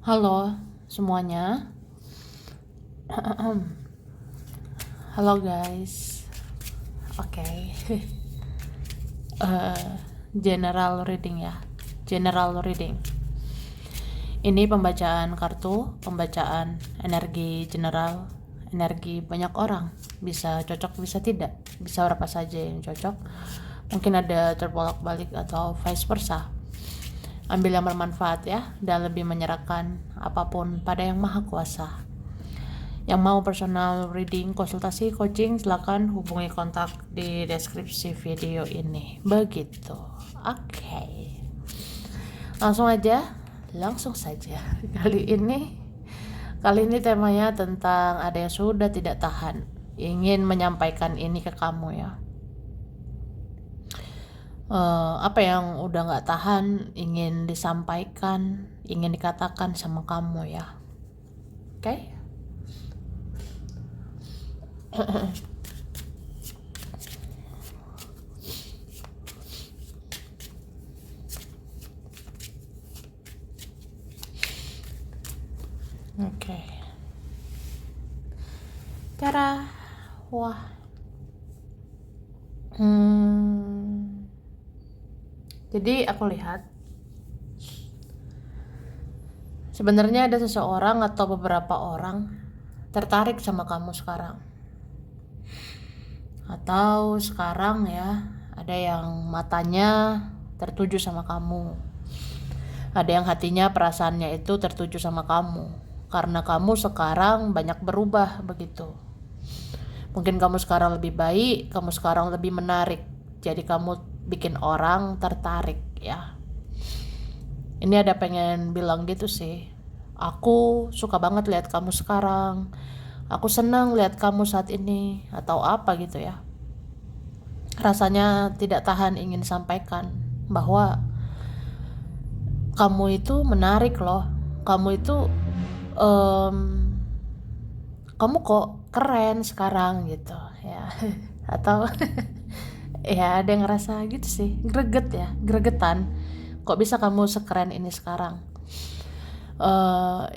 Halo semuanya. Halo guys. Oke. Eh, General reading ya. General reading. Ini pembacaan kartu, pembacaan energi general, energi banyak orang. Bisa cocok, bisa tidak. Bisa berapa saja yang cocok. Mungkin ada terbolak-balik atau vice versa. Ambil yang bermanfaat ya, dan lebih menyerahkan apapun pada Yang Maha Kuasa. Yang mau personal reading, konsultasi, coaching, silakan hubungi kontak di deskripsi video ini. Begitu. Oke. Langsung saja. Kali ini temanya tentang ada yang sudah tidak tahan, ingin menyampaikan ini ke kamu ya. Apa yang udah nggak tahan ingin disampaikan, ingin dikatakan sama kamu ya. Oke? Oke. Cara wah. Jadi aku lihat sebenarnya ada seseorang atau beberapa orang tertarik sama kamu sekarang. Atau sekarang ya, ada yang matanya tertuju sama kamu. Ada yang hatinya, perasaannya itu tertuju sama kamu. Karena kamu sekarang banyak berubah begitu. Mungkin kamu sekarang lebih baik, kamu sekarang lebih menarik. Jadi kamu bikin orang tertarik ya. Ini ada pengen bilang gitu sih. Aku suka banget lihat kamu sekarang. Aku senang lihat kamu saat ini atau apa gitu ya. Rasanya tidak tahan ingin sampaikan bahwa kamu itu menarik loh. Kamu itu kamu kok keren sekarang gitu ya. Atau ya ada yang ngerasa gitu sih, gregetan. Kok bisa kamu sekeren ini sekarang?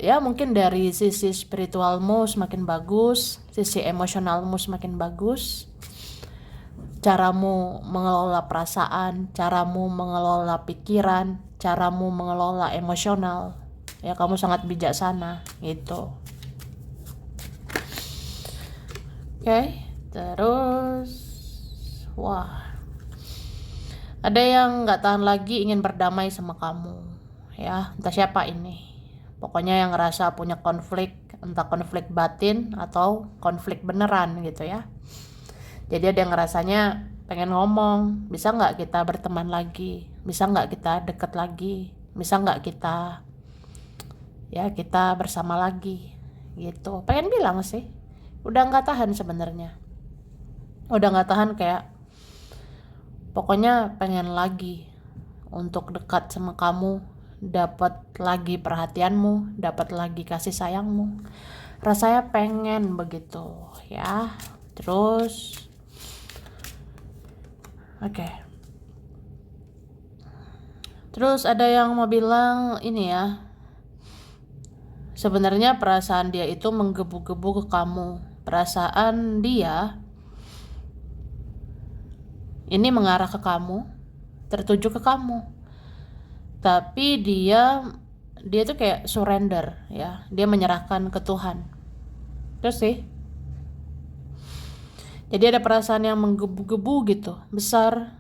Ya mungkin dari sisi spiritualmu semakin bagus, sisi emosionalmu semakin bagus, caramu mengelola perasaan, caramu mengelola pikiran, caramu mengelola emosional, ya kamu sangat bijaksana gitu. Oke, terus wah, ada yang nggak tahan lagi ingin berdamai sama kamu ya, entah siapa ini. Pokoknya yang ngerasa punya konflik, entah konflik batin atau konflik beneran gitu ya. Jadi ada yang ngerasanya pengen ngomong, bisa nggak kita berteman lagi, bisa nggak kita deket lagi, bisa nggak kita bersama lagi gitu. Pengen bilang sih, udah nggak tahan sebenarnya, udah nggak tahan kayak pokoknya pengen lagi untuk dekat sama kamu, dapat lagi perhatianmu, dapat lagi kasih sayangmu. Rasanya pengen begitu ya. Oke. Terus ada yang mau bilang ini ya, sebenarnya perasaan dia itu menggebu-gebu ke kamu. Perasaan dia ini mengarah ke kamu, tertuju ke kamu. Tapi dia tuh kayak surrender ya. Dia menyerahkan ke Tuhan. Terus sih. Jadi ada perasaan yang menggebu-gebu gitu, besar,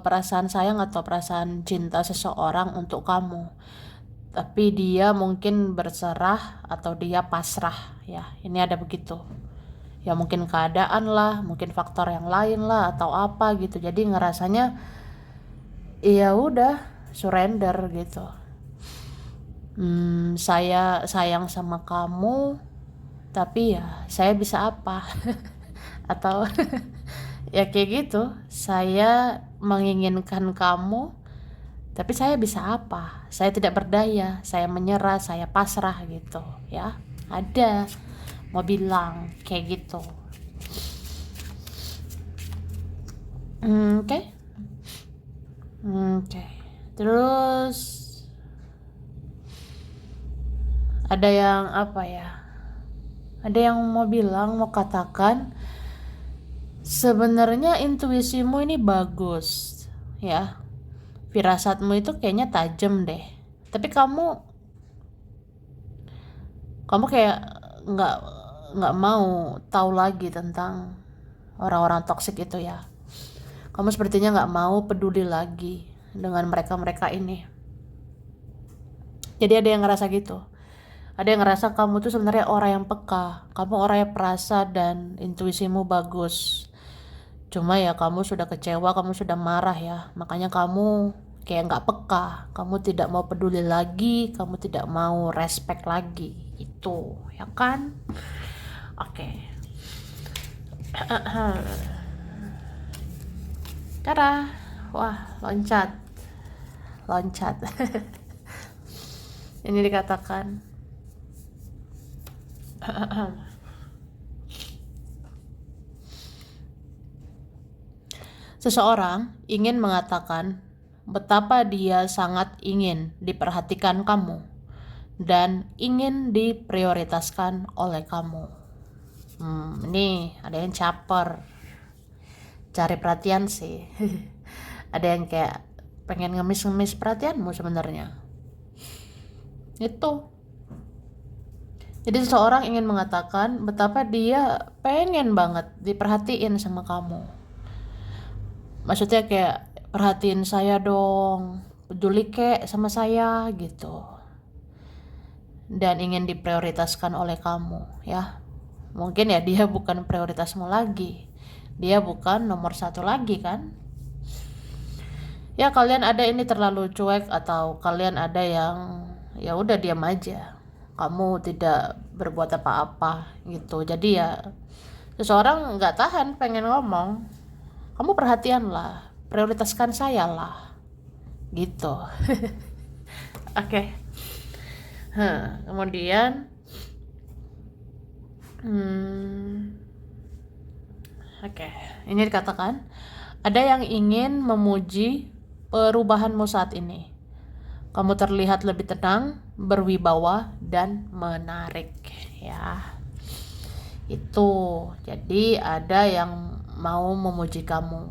perasaan sayang atau perasaan cinta seseorang untuk kamu. Tapi dia mungkin berserah atau dia pasrah ya. Ini ada begitu. Ya mungkin keadaan lah, mungkin faktor yang lain lah atau apa gitu. Jadi ngerasanya ya udah surrender gitu. Saya sayang sama kamu, tapi ya saya bisa apa? Atau ya kayak gitu, saya menginginkan kamu, tapi saya bisa apa? Saya tidak berdaya, saya menyerah, saya pasrah gitu ya. Ada mau bilang kayak gitu. Oke. Terus Ada yang apa ya? Ada yang mau bilang, mau katakan, sebenarnya intuisimu ini bagus, ya. Firasatmu itu kayaknya tajam deh. Tapi kamu kayak nggak nggak mau tahu lagi tentang orang-orang toksik itu ya. Kamu sepertinya nggak mau peduli lagi dengan mereka-mereka ini. Jadi ada yang ngerasa gitu. Ada yang ngerasa kamu tuh sebenarnya orang yang peka. Kamu orang yang perasa dan intuisimu bagus. Cuma ya kamu sudah kecewa, kamu sudah marah ya. Makanya kamu kayak nggak peka. Kamu tidak mau peduli lagi, kamu tidak mau respect lagi. Itu, ya kan? Oke. Tada. Wah, loncat. Ini dikatakan seseorang ingin mengatakan betapa dia sangat ingin diperhatikan kamu dan ingin diprioritaskan oleh kamu. Ini ada yang caper, cari perhatian sih. Ada yang kayak pengen ngemis-ngemis perhatianmu sebenarnya. Itu. Jadi seseorang ingin mengatakan betapa dia pengen banget diperhatiin sama kamu. Maksudnya kayak, perhatiin saya dong, peduli kek sama saya gitu. Dan ingin diprioritaskan oleh kamu ya. Mungkin ya dia bukan prioritasmu lagi. Dia bukan nomor 1 lagi kan. Ya kalian ada ini terlalu cuek atau kalian ada yang ya udah diam aja. Kamu tidak berbuat apa-apa gitu. Jadi ya seseorang nggak tahan pengen ngomong, kamu perhatian lah, prioritaskan saya lah gitu. Oke. Kemudian oke, ini dikatakan ada yang ingin memuji perubahanmu saat ini. Kamu terlihat lebih tenang, berwibawa, dan menarik ya. Itu. Jadi ada yang mau memuji kamu.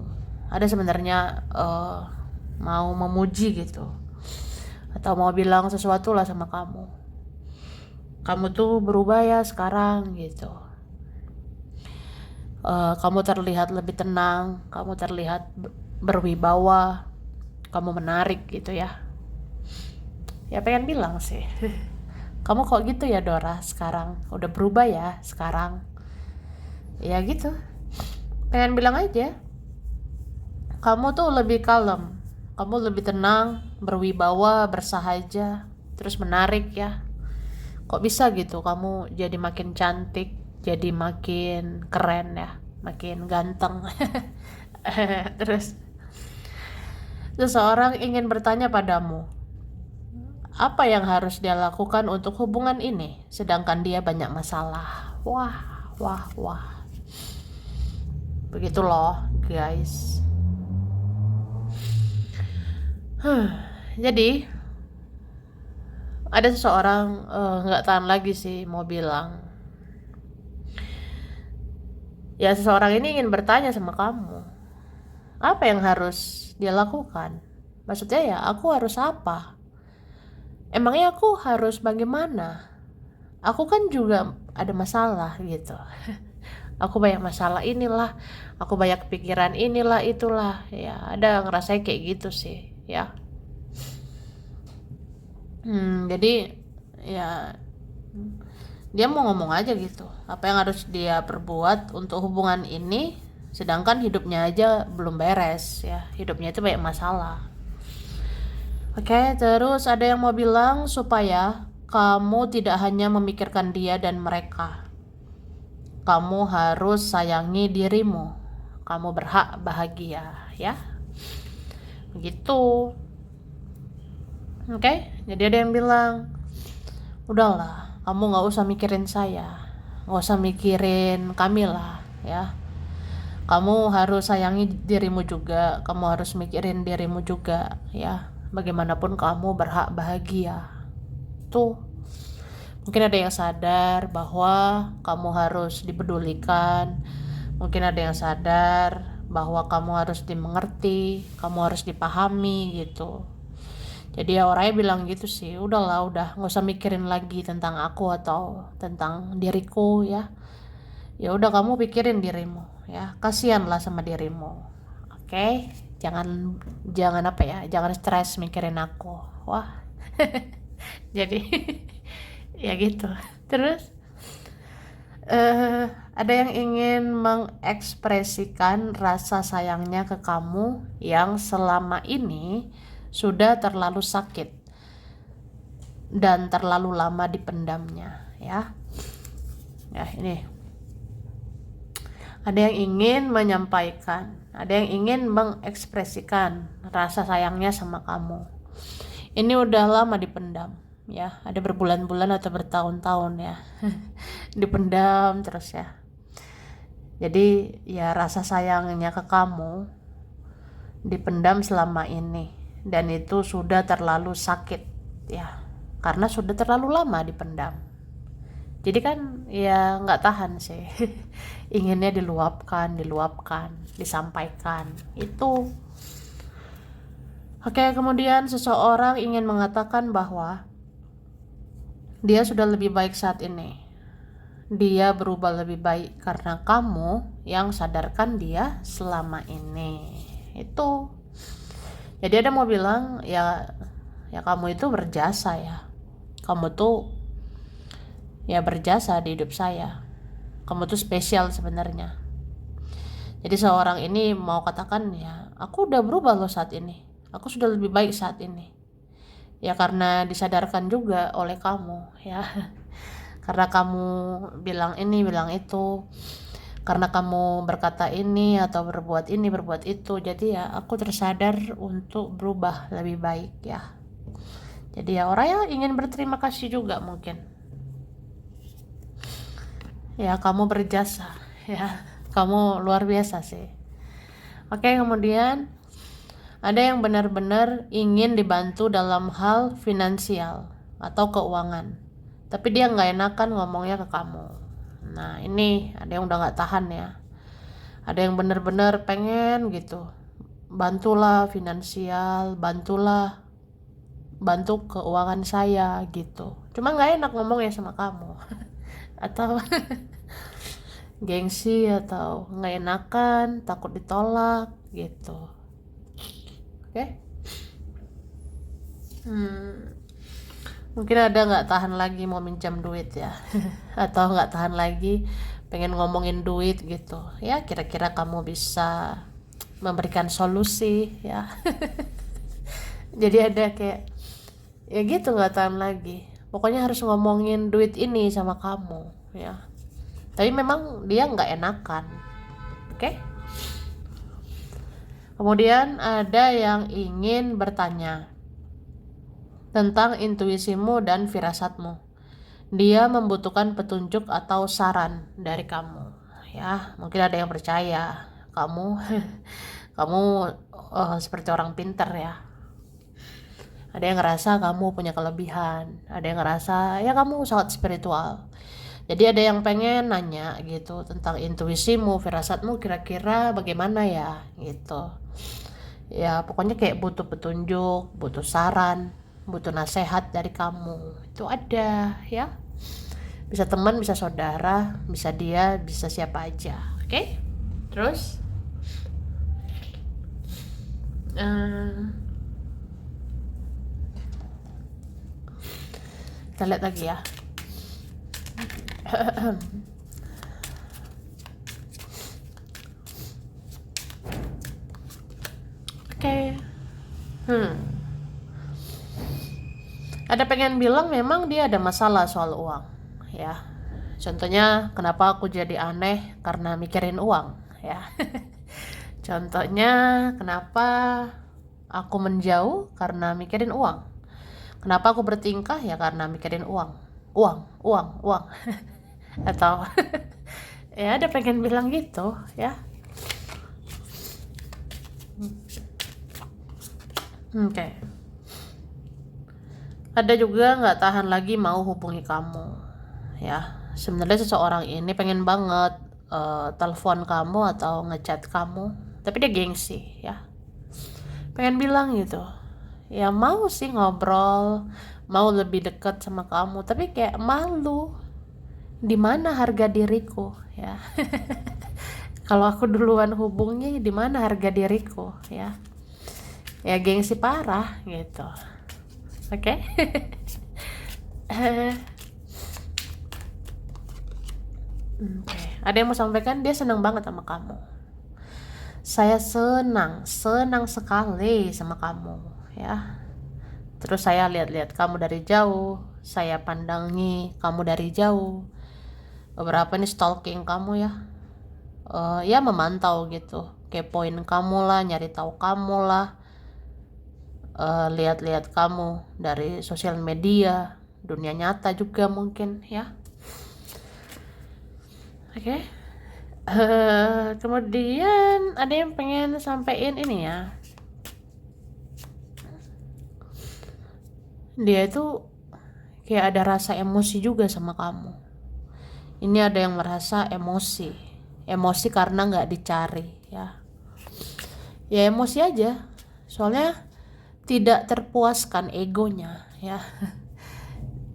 Ada sebenarnya mau memuji gitu. Atau mau bilang sesuatu lah sama kamu. Kamu tuh berubah ya sekarang gitu. Kamu terlihat lebih tenang, kamu terlihat berwibawa, kamu menarik gitu ya. Ya pengen bilang sih, kamu kok gitu ya Dora sekarang, udah berubah ya sekarang. Ya gitu, pengen bilang aja, kamu tuh lebih kalem, kamu lebih tenang, berwibawa, bersahaja, terus menarik ya. Kok bisa gitu, kamu jadi makin cantik, jadi makin keren ya, makin ganteng. Terus seseorang ingin bertanya padamu, apa yang harus dia lakukan untuk hubungan ini, sedangkan dia banyak masalah. Wah. Begitu loh, guys. Jadi ada seseorang nggak tahan lagi sih mau bilang. Ya seseorang ini ingin bertanya sama kamu, apa yang harus dia lakukan? Maksudnya ya aku harus apa? Emangnya aku harus bagaimana? Aku kan juga ada masalah gitu. Aku banyak masalah inilah, aku banyak pikiran inilah itulah. Ya ada ngerasa kayak gitu sih ya. Jadi ya dia mau ngomong aja gitu. Apa yang harus dia perbuat untuk hubungan ini, sedangkan hidupnya aja belum beres ya. Hidupnya itu banyak masalah. Oke, terus ada yang mau bilang supaya kamu tidak hanya memikirkan dia dan mereka. Kamu harus sayangi dirimu. Kamu berhak bahagia, ya. Begitu. Oke, jadi ada yang bilang, udahlah, kamu gak usah mikirin saya. Gak usah mikirin Kamila, ya. Kamu harus sayangi dirimu juga. Kamu harus mikirin dirimu juga, ya. Bagaimanapun kamu berhak bahagia. Tuh, Mungkin ada yang sadar bahwa kamu harus dipedulikan, mungkin ada yang sadar bahwa kamu harus dimengerti, kamu harus dipahami gitu. Jadi ya orangnya bilang gitu sih, udahlah, udah nggak usah mikirin lagi tentang aku atau tentang diriku ya. Ya udah, kamu pikirin dirimu ya, kasihan lah sama dirimu. Oke, jangan jangan apa ya, jangan stres mikirin aku. Wah. Jadi ya gitu. Terus ada yang ingin mengekspresikan rasa sayangnya ke kamu yang selama ini sudah terlalu sakit dan terlalu lama dipendamnya ya. Ya ini. Ada yang ingin menyampaikan, ada yang ingin mengekspresikan rasa sayangnya sama kamu. Ini udah lama dipendam ya, ada berbulan-bulan atau bertahun-tahun ya. Dipendam terus ya. Jadi ya rasa sayangnya ke kamu dipendam selama ini, dan itu sudah terlalu sakit ya, karena sudah terlalu lama dipendam. Jadi kan ya nggak tahan sih. Inginnya diluapkan, disampaikan itu. Oke, kemudian seseorang ingin mengatakan bahwa dia sudah lebih baik saat ini. Dia berubah lebih baik karena kamu yang sadarkan dia selama ini. Itu. Jadi ada mau bilang ya kamu itu berjasa ya. Kamu tuh ya berjasa di hidup saya. Kamu tuh spesial sebenarnya. Jadi seorang ini mau katakan ya, aku udah berubah loh saat ini. Aku sudah lebih baik saat ini. Ya karena disadarkan juga oleh kamu ya. Karena kamu bilang ini, bilang itu. Karena kamu berkata ini atau berbuat ini, berbuat itu. Jadi ya aku tersadar untuk berubah lebih baik ya. Jadi ya orang yang ingin berterima kasih juga mungkin. Ya kamu berjasa ya. Kamu luar biasa sih. Oke, kemudian ada yang benar-benar ingin dibantu dalam hal finansial atau keuangan, tapi dia nggak enakan ngomongnya ke kamu. Nah ini ada yang udah nggak tahan ya. Ada yang benar-benar pengen gitu, bantulah finansial, bantu keuangan saya gitu. Cuma nggak enak ngomongnya sama kamu. Atau gengsi atau nggak enakan, takut ditolak gitu. Oke. Mungkin ada nggak tahan lagi mau minjam duit ya. Atau nggak tahan lagi pengen ngomongin duit gitu ya. Kira-kira kamu bisa memberikan solusi ya. Jadi ada kayak ya gitu, nggak tahan lagi, pokoknya harus ngomongin duit ini sama kamu ya, tapi memang dia nggak enakan. Oke. Kemudian ada yang ingin bertanya tentang intuisimu dan firasatmu. Dia membutuhkan petunjuk atau saran dari kamu ya. Mungkin ada yang percaya kamu kamu seperti orang pintar ya. Ada yang ngerasa kamu punya kelebihan, ada yang ngerasa ya kamu sangat spiritual. Jadi ada yang pengen nanya gitu tentang intuisimu, firasatmu kira-kira bagaimana ya gitu. Ya pokoknya kayak butuh petunjuk, butuh saran, butuh nasihat dari kamu. Itu ada ya. Bisa teman, bisa saudara, bisa dia, bisa siapa aja. Oke? Terus kita lihat lagi ya. Oke. Ada pengen bilang memang dia ada masalah soal uang ya. Contohnya kenapa aku jadi aneh karena mikirin uang ya. Contohnya kenapa aku menjauh karena mikirin uang. Kenapa aku bertingkah ya karena mikirin uang. Uang. Atau ya ada pengen bilang gitu ya. Oke. Ada juga nggak tahan lagi mau hubungi kamu, ya. Sebenarnya seseorang ini pengen banget telepon kamu atau ngechat kamu, tapi dia gengsi, ya. Pengen bilang gitu, ya mau sih ngobrol, mau lebih dekat sama kamu, tapi kayak malu. Di mana harga diriku, ya? Kalau aku duluan hubungi, di mana harga diriku, ya? Ya gengsi parah gitu. Oke. Oke. Ada yang mau sampaikan? Dia senang banget sama kamu. Saya senang sekali sama kamu, ya. Terus saya lihat-lihat kamu dari jauh, saya pandangi kamu dari jauh. Beberapa nih stalking kamu, ya. Ya memantau gitu, kepoin kamu lah, nyari tahu kamu lah, lihat-lihat kamu dari sosial media, dunia nyata juga mungkin, ya. Oke. Kemudian ada yang pengen sampein ini, ya. Dia itu kayak ada rasa emosi juga sama kamu. Ini ada yang merasa emosi karena nggak dicari, ya. Ya emosi aja, soalnya tidak terpuaskan egonya, ya.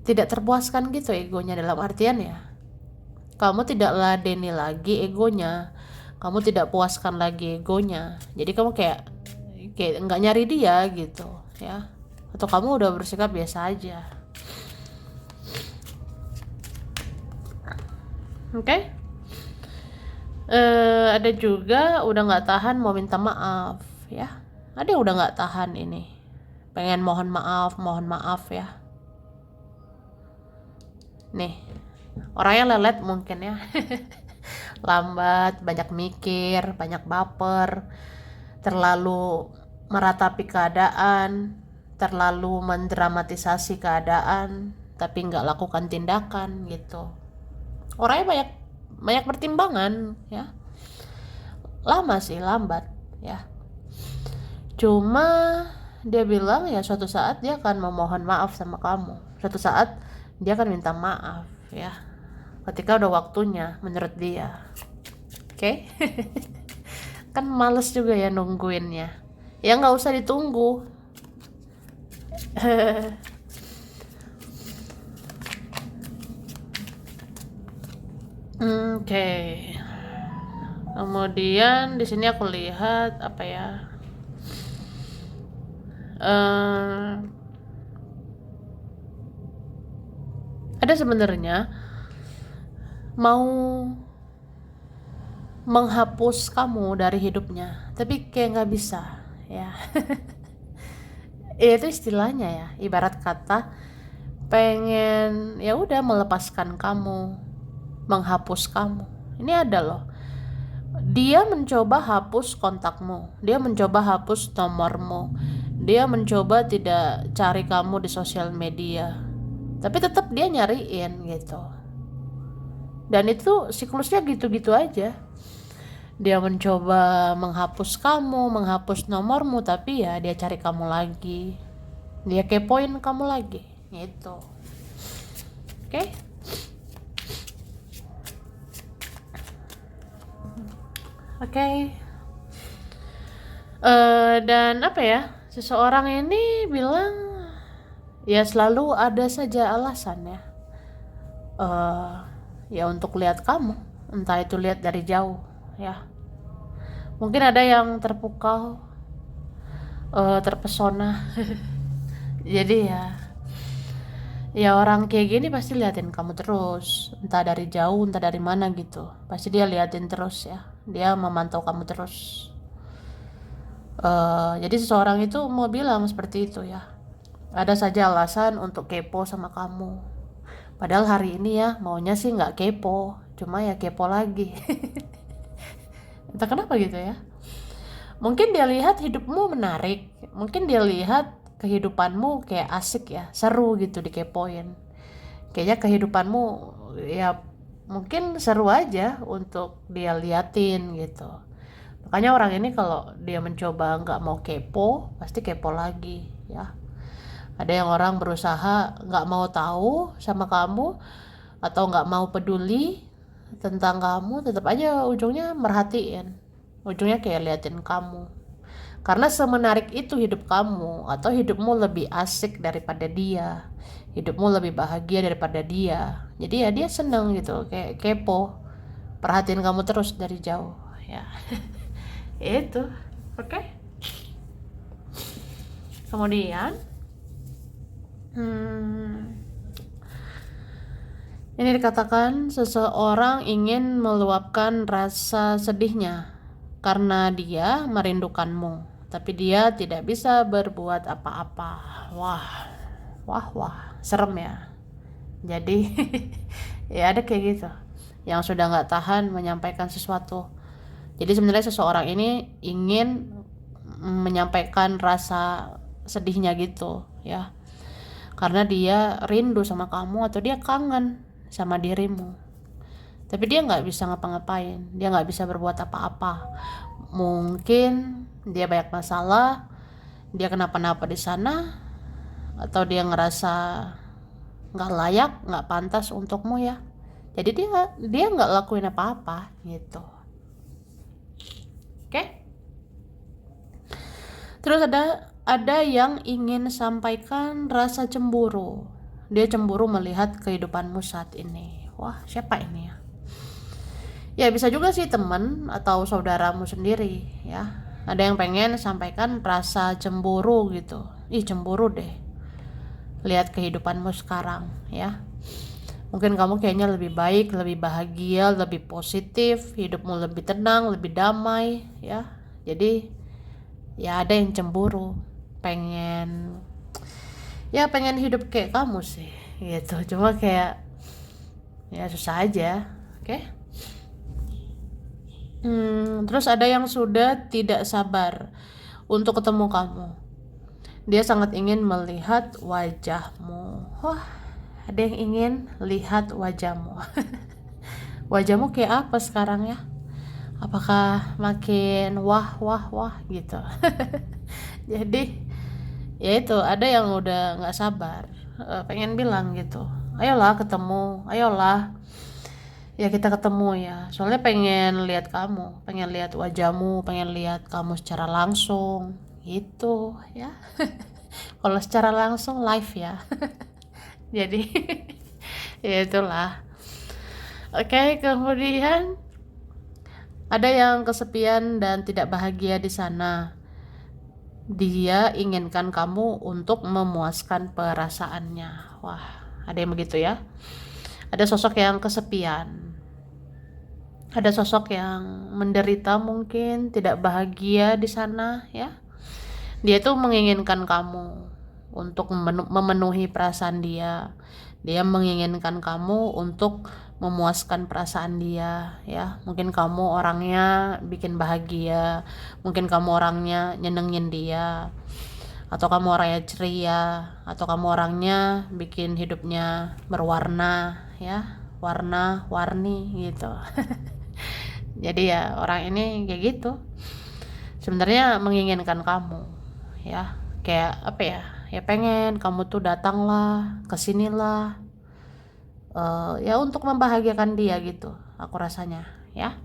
Tidak terpuaskan gitu egonya, dalam artian ya kamu tidak ladeni lagi egonya, kamu tidak puaskan lagi egonya, jadi kamu kayak nggak nyari dia gitu, ya. Atau kamu udah bersikap biasa aja. Oke. Ada juga udah nggak tahan mau minta maaf, ya. Ada yang udah nggak tahan ini, pengen mohon maaf, ya. Nih, orangnya lelet mungkin, ya. Lambat, banyak mikir, banyak baper, terlalu meratapi keadaan, terlalu mendramatisasi keadaan, tapi nggak lakukan tindakan gitu. Orangnya banyak pertimbangan, ya. Lama sih, lambat, ya. Cuma dia bilang ya suatu saat dia akan memohon maaf sama kamu, suatu saat dia akan minta maaf, ya, ketika udah waktunya menurut dia. Oke. Kan males juga ya nungguinnya, ya nggak usah ditunggu. Oke. Kemudian di sini aku lihat apa ya, ada sebenarnya mau menghapus kamu dari hidupnya, tapi kayak nggak bisa, ya. Itu istilahnya, ya, ibarat kata pengen ya udah melepaskan kamu, menghapus kamu. Ini ada loh, dia mencoba hapus kontakmu, dia mencoba hapus nomormu, dia mencoba tidak cari kamu di sosial media, tapi tetap dia nyariin gitu. Dan itu siklusnya gitu-gitu aja. Dia mencoba menghapus kamu, menghapus nomormu, tapi ya dia cari kamu lagi, dia kepoin kamu lagi gitu. Oke. Oke. Dan apa ya, seseorang ini bilang ya selalu ada saja alasan, ya. Ya untuk lihat kamu, entah itu lihat dari jauh, ya. Mungkin ada yang terpukau, terpesona. Jadi ya orang kayak gini pasti liatin kamu terus, entah dari jauh, entah dari mana gitu. Pasti dia liatin terus, ya. Dia memantau kamu terus. Jadi seseorang itu mau bilang seperti itu, ya. Ada saja alasan untuk kepo sama kamu. Padahal hari ini ya maunya sih nggak kepo, cuma ya kepo lagi. Entah kenapa gitu, ya. Mungkin dia lihat hidupmu menarik, mungkin dia lihat kehidupanmu kayak asik, ya, seru gitu dikepoin. Kayaknya kehidupanmu ya mungkin seru aja untuk dia liatin gitu. Makanya orang ini kalau dia mencoba nggak mau kepo, pasti kepo lagi, ya. Ada yang orang berusaha nggak mau tahu sama kamu atau nggak mau peduli tentang kamu, tetap aja ujungnya merhatiin, ujungnya kayak liatin kamu. Karena semenarik itu hidup kamu, atau hidupmu lebih asik daripada dia, hidupmu lebih bahagia daripada dia. Jadi ya dia seneng gitu, kayak kepo, perhatiin kamu terus dari jauh ya. Itu oke. Kemudian ini dikatakan seseorang ingin meluapkan rasa sedihnya karena dia merindukanmu, tapi dia tidak bisa berbuat apa-apa. Wah, serem ya. Jadi ya ada kayak gitu yang sudah nggak tahan menyampaikan sesuatu. Jadi sebenarnya seseorang ini ingin menyampaikan rasa sedihnya gitu ya, karena dia rindu sama kamu atau dia kangen sama dirimu, tapi dia nggak bisa ngapa-ngapain, dia nggak bisa berbuat apa-apa. Mungkin dia banyak masalah, dia kenapa-napa di sana, atau dia ngerasa nggak layak, nggak pantas untukmu ya. Jadi dia nggak lakuin apa-apa gitu. Oke? Terus ada yang ingin sampaikan rasa cemburu. Dia cemburu melihat kehidupanmu saat ini. Wah, siapa ini ya? Ya bisa juga sih teman atau saudaramu sendiri ya. Ada yang pengen sampaikan rasa cemburu gitu. Ih, cemburu deh, lihat kehidupanmu sekarang ya. Mungkin kamu kayaknya lebih baik, lebih bahagia, lebih positif, hidupmu lebih tenang, lebih damai ya. Jadi ya ada yang cemburu, pengen hidup kayak kamu sih gitu. Cuma kayak ya susah aja. Oke? Terus ada yang sudah tidak sabar untuk ketemu kamu. Dia sangat ingin melihat wajahmu. Wah, ada yang ingin lihat wajahmu. Wajahmu kayak apa sekarang ya? Apakah makin wah gitu? Jadi ya itu, ada yang udah nggak sabar, pengen bilang gitu, ayolah ketemu, ayolah ya kita ketemu ya, soalnya pengen lihat kamu, pengen lihat wajahmu, pengen lihat kamu secara langsung gitu ya. Kalau secara langsung live ya. Jadi ya itulah. Oke, kemudian ada yang kesepian dan tidak bahagia di sana. Dia inginkan kamu untuk memuaskan perasaannya. Wah, ada yang begitu ya. Ada sosok yang kesepian, ada sosok yang menderita, mungkin tidak bahagia di sana ya. Dia tuh menginginkan kamu untuk memenuhi perasaan dia. Dia menginginkan kamu untuk memuaskan perasaan dia ya. Mungkin kamu orangnya bikin bahagia, mungkin kamu orangnya nyenengin dia, atau kamu orangnya ceria, atau kamu orangnya bikin hidupnya berwarna ya, warna-warni gitu. Jadi ya orang ini kayak gitu, sebenarnya menginginkan kamu ya, kayak apa ya, ya pengen kamu tuh datanglah kesinilah, ya untuk membahagiakan dia gitu, aku rasanya ya.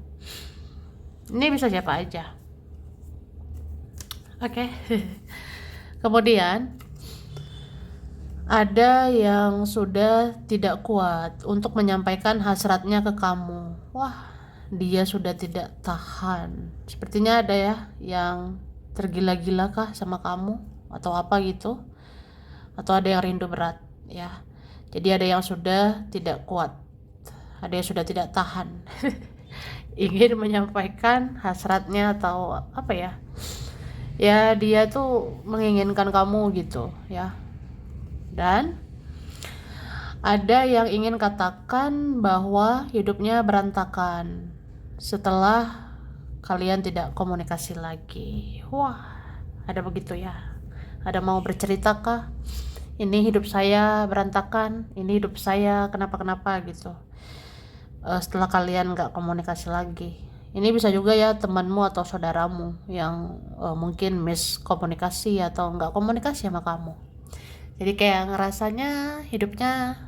Ini bisa siapa aja. Oke. Kemudian ada yang sudah tidak kuat untuk menyampaikan hasratnya ke kamu. Wah, dia sudah tidak tahan. Sepertinya ada ya yang tergila-gila kah sama kamu atau apa gitu. Atau ada yang rindu berat ya. Jadi ada yang sudah tidak kuat, ada yang sudah tidak tahan. Ingin menyampaikan hasratnya atau apa ya. Ya dia tuh menginginkan kamu gitu ya. Dan ada yang ingin katakan bahwa hidupnya berantakan setelah kalian tidak komunikasi lagi. Wah, ada begitu ya. Ada mau bercerita kah? Ini hidup saya berantakan, ini hidup saya kenapa-kenapa gitu. Setelah kalian gak komunikasi lagi. Ini bisa juga ya temanmu atau saudaramu yang mungkin miskomunikasi atau gak komunikasi sama kamu. Jadi kayak ngerasanya hidupnya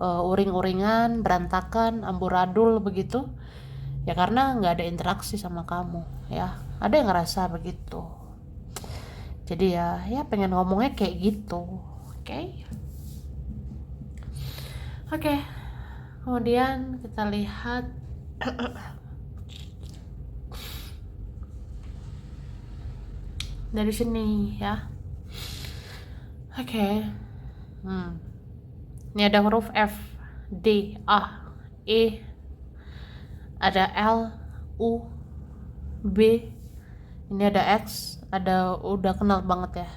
uring-uringan, berantakan, amburadul begitu. Ya karena nggak ada interaksi sama kamu, ya. Ada yang ngerasa begitu. Jadi ya pengen ngomongnya kayak gitu, oke? Oke. Kemudian kita lihat dari sini ya. Oke. Ini ada huruf F, D, A, E, ada L, U, B, ini ada X, ada udah kenal banget ya.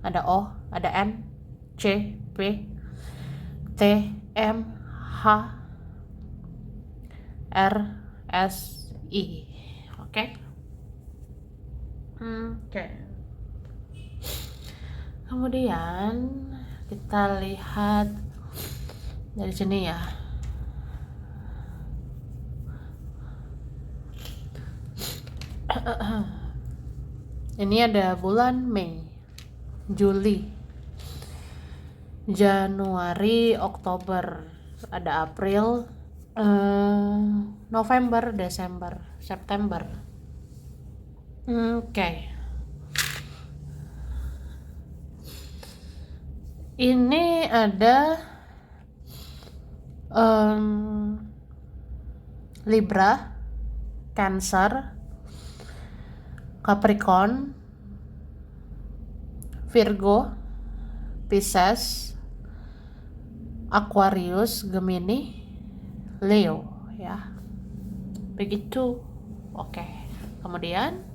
Ada O, ada N, C, P, T, M, H, R, S, I. Oke. Kemudian kita lihat dari sini ya. Ini ada bulan Mei, Juli, Januari, Oktober, ada April, November, Desember, September. Oke. Ini ada Libra, Cancer, Capricorn, Virgo, Pisces, Aquarius, Gemini, Leo ya. Begitu. Oke. Kemudian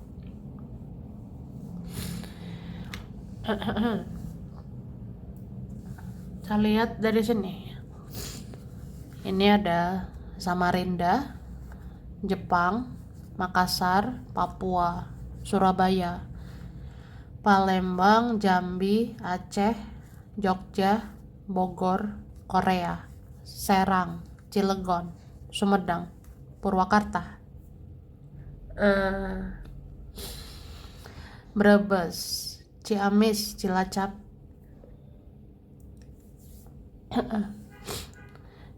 kita lihat dari sini. Ini ada Samarinda, Jepang, Makassar, Papua, Surabaya, Palembang, Jambi, Aceh, Jogja, Bogor, Korea, Serang, Cilegon, Sumedang, Purwakarta, Brebes, Ciamis, Cilacap,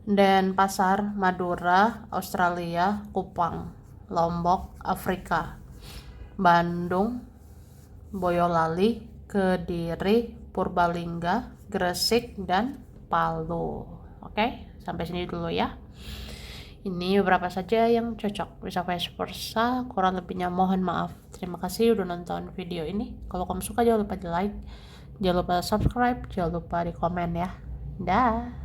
Denpasar, Madura, Australia, Kupang, Lombok, Afrika, Bandung, Boyolali, Kediri, Purbalingga, Gresik, dan Palu. Oke, sampai sini dulu ya. Ini beberapa saja yang cocok, bisa vice versa, kurang lebihnya mohon maaf. Terima kasih udah nonton video ini. Kalau kamu suka jangan lupa di like, jangan lupa subscribe, jangan lupa di komen ya. Dah.